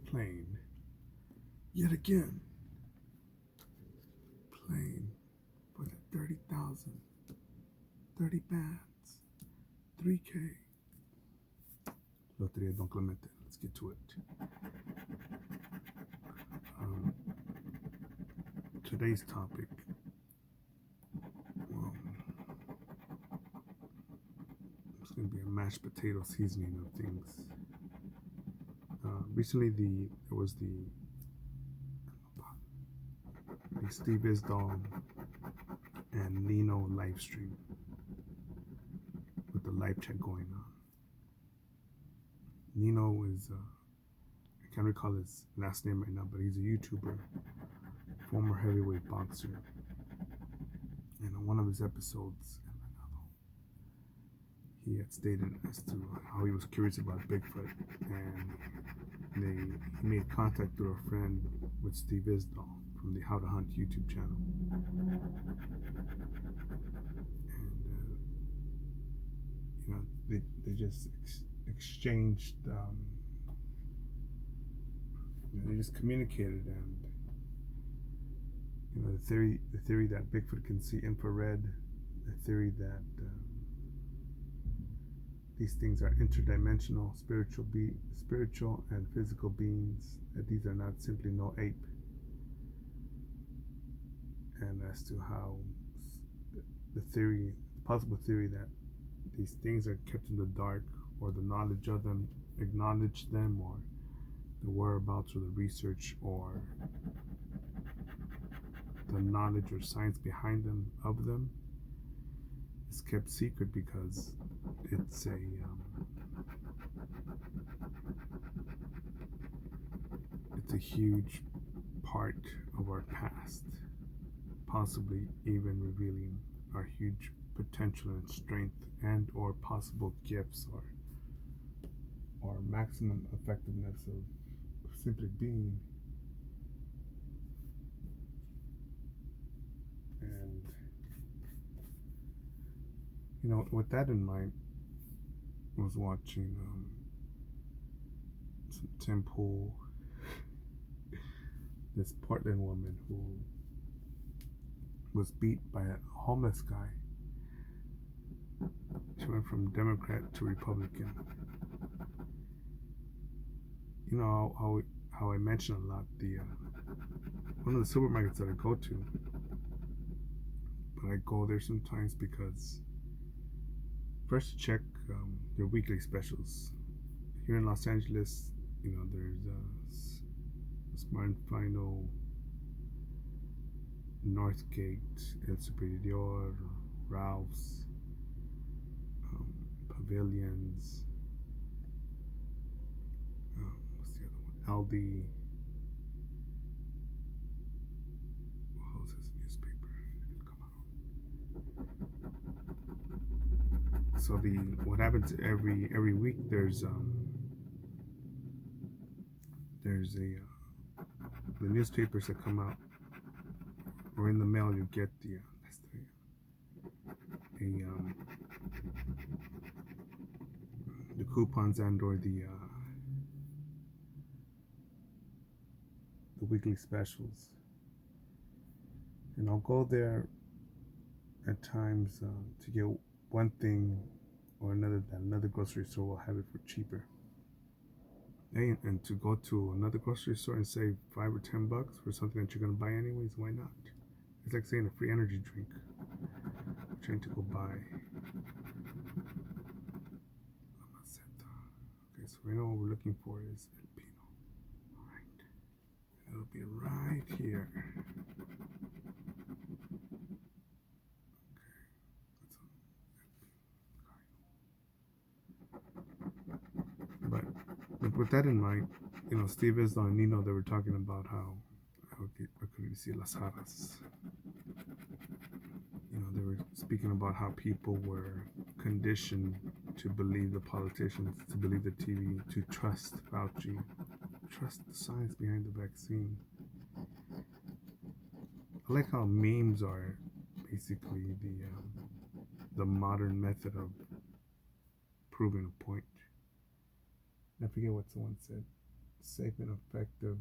plane. Yet again, plane for the 30,000, 30 bands, 3K. Loteria Don Clemente. Let's get to it. Today's topic. It's going to be a mashed potato seasoning of things. Recently, there was the Steve Isdall and Nino live stream with the live chat going on. Nino is, I can't recall his last name right now, but he's a YouTuber, former heavyweight boxer. And on one of his episodes, he had stated as to how he was curious about Bigfoot, and he made contact through a friend with Steve Isdall from the How to Hunt YouTube channel. And they just exchanged, they just communicated, and the theory that Bigfoot can see infrared, the theory that these things are interdimensional, spiritual and physical beings, that these are not simply no ape, and as to how the possible theory that these things are kept in the dark, or the knowledge of them, acknowledge them, or the whereabouts, or the research, or the knowledge or science behind them, of them, is kept secret because it's a huge part of our past, possibly even revealing our huge potential and strength, and or possible gifts, or maximum effectiveness of simply being. And with that in mind, I was watching some Tim Pool, this Portland woman who was beat by a homeless guy. She went from Democrat to Republican. How I mention a lot one of the supermarkets that I go to, but I go there sometimes because first to check their weekly specials. Here in Los Angeles, there's Smart and Final, Northgate, El Superior, Ralph's, Pavilions, what's the other one? Aldi. What was his newspaper? So what happens every week? There's the newspapers that come out, or in the mail you get the coupons and or the weekly specials, and I'll go there at times to get one thing or another that another grocery store will have it for cheaper. And to go to another grocery store and save $5 or $10 for something that you're gonna buy anyways, why not? It's like saying a free energy drink. I'm trying to go buy. Okay, so we know what we're looking for is El Pino. Alright. It'll be right here. But with that in mind, Steve Isdall and Nino, they were talking about how could you see las jarras? They were speaking about how people were conditioned to believe the politicians, to believe the TV, to trust Fauci, trust the science behind the vaccine. I like how memes are basically the modern method of proving a point. I forget what someone said. safe and effective.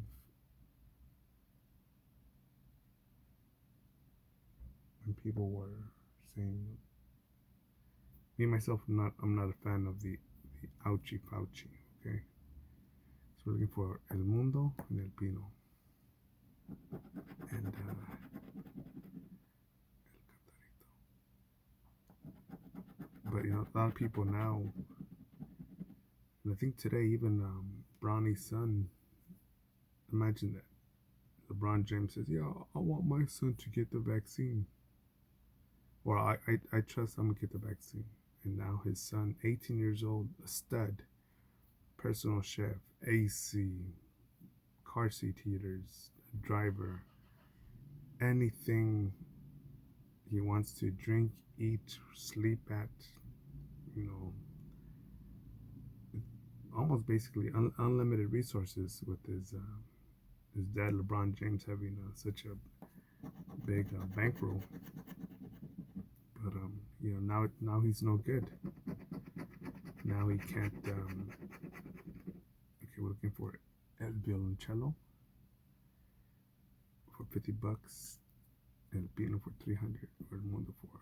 When people were saying, me myself, I'm not a fan of the ouchie pouchy. Okay, so we're looking for El Mundo and El Pino, and but you know, a lot of people now, and I think today even Bronny's son. Imagine that LeBron James says, "Yeah, I want my son to get the vaccine." Or I trust I'm gonna get the vaccine. And now his son, 18 years old, a stud, personal chef, AC, car seat heaters, driver, anything he wants to drink, eat, sleep at, you know, almost basically unlimited resources with his dad, LeBron James, having such a big bankroll. But you know, now he's no good. Now he can't. Okay, we're looking for El Violoncello for $50, El Pino for 300, or El Mundo for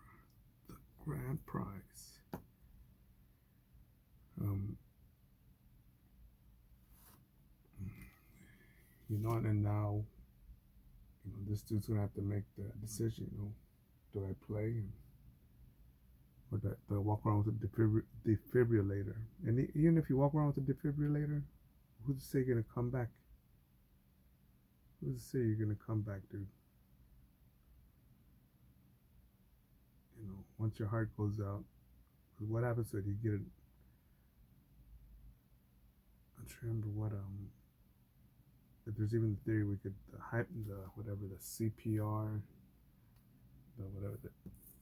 the grand prize. You know, and now, you know, this dude's gonna have to make the decision. You know, do I play, or do I walk around with a defibrillator? And even if you walk around with a defibrillator, who's to say you're gonna come back? Who's to say you're gonna come back, dude? You know, once your heart goes out, what happens if you get it? I'm trying to remember what if there's even the theory we could the whatever the CPR, the whatever the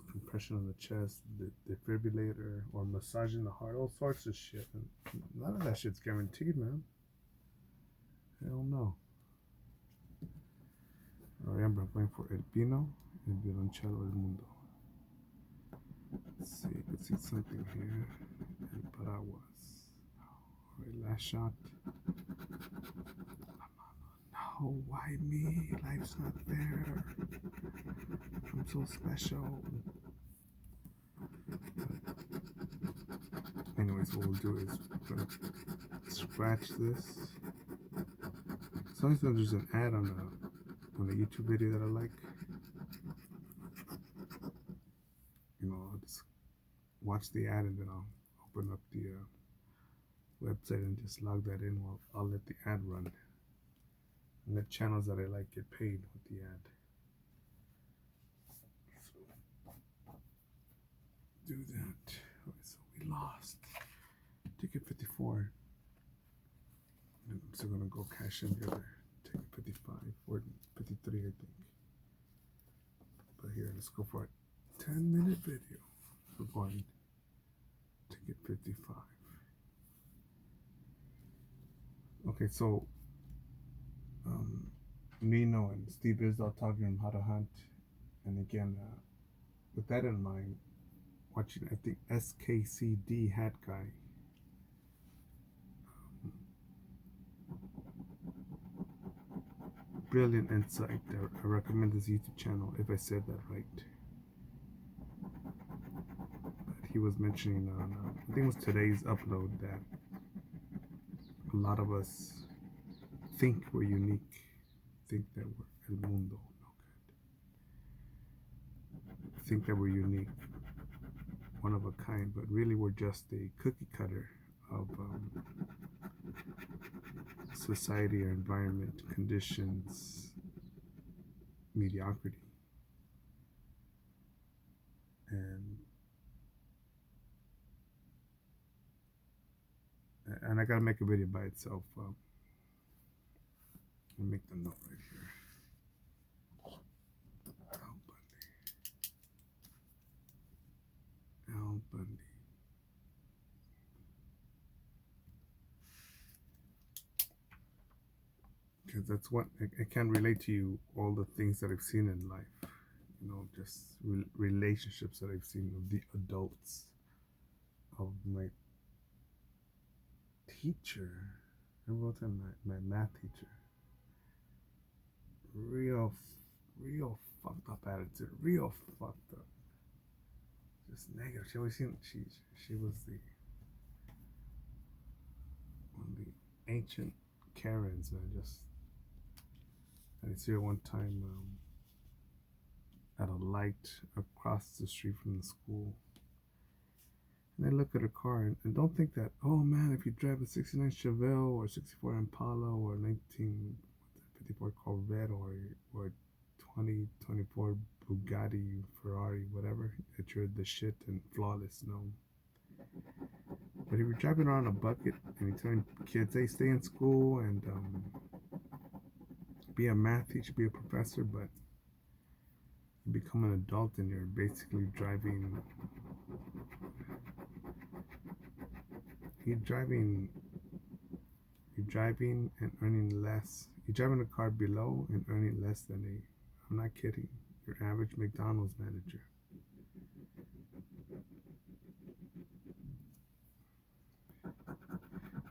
compression on the chest, the defibrillator, or massaging the heart, all sorts of shit. And none of that shit's guaranteed, man. Hell no. Remember, I'm going for El Pino, El Violoncello, El Mundo. Let's see something here. El Paraguas. Alright, last shot. No, why me? Life's not fair. I'm so special. Anyways, what we'll do is we're gonna scratch this. As long as there's an ad on a YouTube video that I like, you know, I'll just watch the ad and then I'll open up the website and just log that in while I'll let the ad run. And the channels that I like get paid with the ad. So, do that. Okay, so we lost. Ticket 54. And I'm still gonna go cash in the other ticket 55 or 53, I think. But here, let's go for a 10-minute video. We're going ticket 55. Okay, so Nino and Steve Isdall talking on how to hunt, and again, with that in mind, watching, I think SKCD Hat Guy. Brilliant insight. I recommend this YouTube channel if I said that right. But he was mentioning on, I think it was today's upload, that a lot of us think we're unique, think that we're El Mundo, no good. Think that we're unique, one of a kind, but really we're just a cookie cutter of society or environment, conditions, mediocrity. And I gotta make a video by itself. I'll make the note right here. Al Bundy. Because that's what I can relate to you, all the things that I've seen in life, you know, just relationships that I've seen of the adults, of my teacher, I remember one time my math teacher, real, real fucked up attitude, real fucked up, just negative. She always seemed she was the one of the ancient Karens, man. Just I see her one time at a light across the street from the school. And I look at her car and don't think that, oh man, if you drive a 69 Chevelle or 64 Impala or 1954 Corvette or 2024 Bugatti, Ferrari, whatever, that you're the shit and flawless. No. But if you're driving around a bucket and you're telling kids, hey, stay in school and be a math teacher, be a professor, but you become an adult and you're basically driving you're driving and earning less. You're driving a car below and earning less than I'm not kidding, your average McDonald's manager.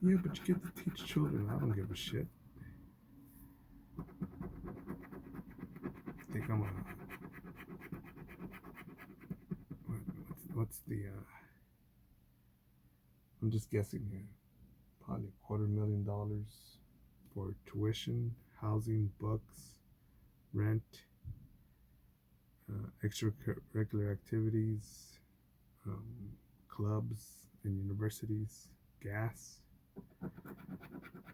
Yeah, but you get to teach children. I don't give a shit. I think I'm what's the I'm just guessing here. Probably $250,000 for tuition, housing, books, rent, extracurricular activities, clubs and universities, gas.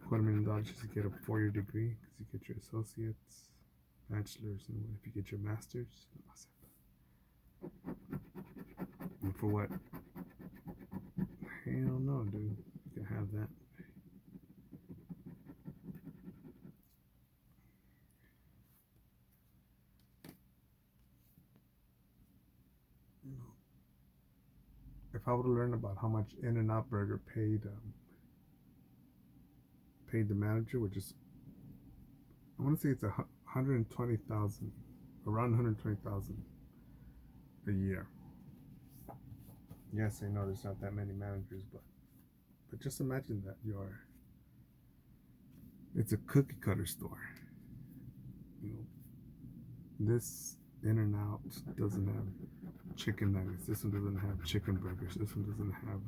$250,000 just to get a 4-year degree because you get your associates, bachelor's, and if you get your master's. And for what? Hell no, dude. You can have that. You know, if I were to learn about how much In-N-Out Burger paid the manager, which is I want to say it's 120,000, around 120,000 a year. Yes, I know there's not that many managers, but just imagine that it's a cookie cutter store. You know, this In-N-Out doesn't have chicken nuggets. This one doesn't have chicken burgers. This one doesn't have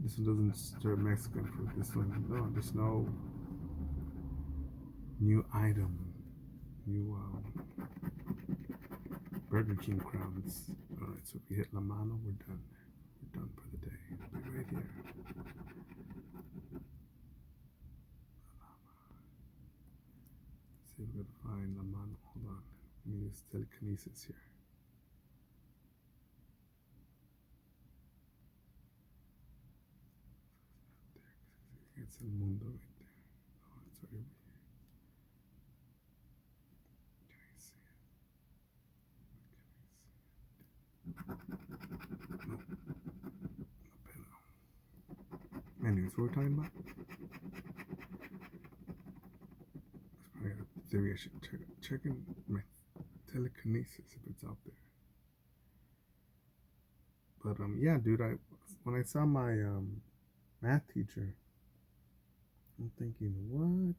this one doesn't serve Mexican food. This one, no, there's no new item, new Burger King crowns. All right, so if we hit La Mano, we're done. We're done for the day. It'll be right here. Let's see if we can find La Mano. Hold on. Let me use telekinesis here. It's El Mundo right there. Oh, it's right over here. Can I see it? No. No. Anyways, what we're talking about? I got a theory I should check in my telekinesis if it's out there. But yeah, dude, when I saw my math teacher, I'm thinking, what?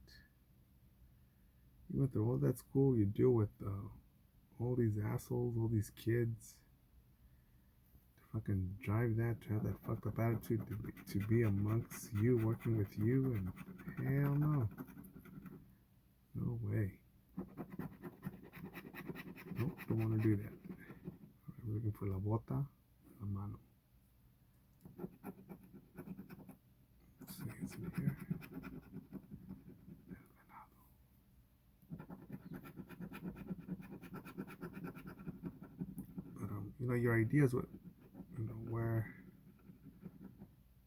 You went through all that school, you deal with all these assholes, all these kids, to fucking drive that, to have that fucked up attitude, to be amongst you, working with you, and hell no. No way. Nope, don't want to do that. Alright, we're looking for la bota, la mano. Let's see, is it here? But your ideas, what where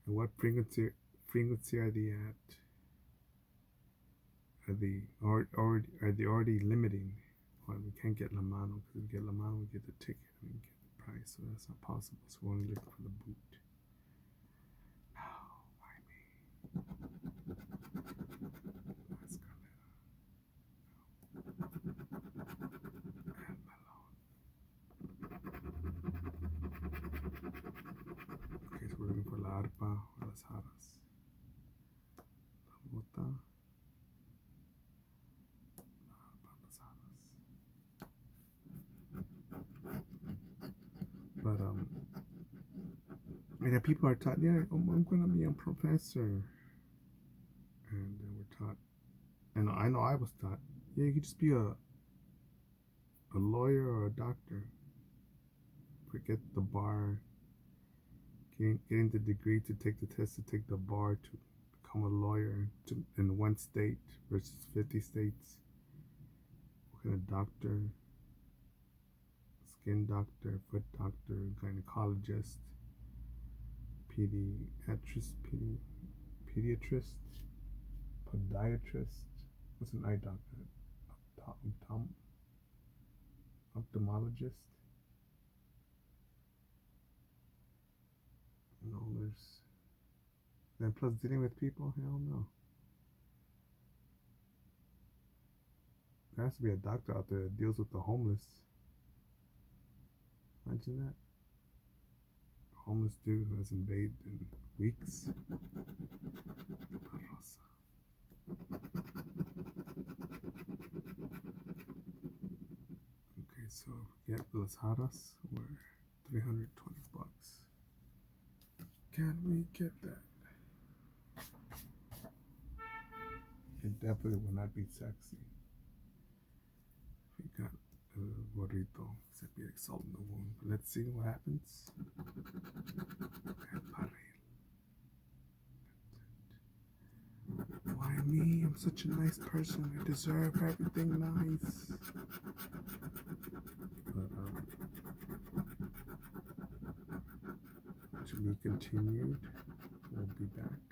and what frequency are they at? Are they already limiting? Well, we can't get La Mano because if we get La Mano, we get the ticket and we get the price, so that's not possible. So we're only looking for the boot. No, why me? Okay, so we're looking for La Arpa or Las Jaras. And people are taught, yeah, I'm gonna be a professor, and then we're taught, and I know I was taught, yeah, you could just be a lawyer or a doctor. Forget the bar, getting the degree to take the test to take the bar to become a lawyer in one state versus 50 states. What kind of doctor, skin doctor, foot doctor, gynecologist, pediatrist, podiatrist. What's an eye doctor? Ophthalmologist. No, there's. Then plus dealing with people, hell no. There has to be a doctor out there that deals with the homeless. Imagine that. A homeless dude who hasn't bathed in weeks. Okay, so get Las Haras, we're $320. Can we get that? It definitely will not be sexy. We got a burrito, except be like salt in the wound. But let's see what happens. Why me? I'm such a nice person. I deserve everything nice. But, to be continued. We'll be back.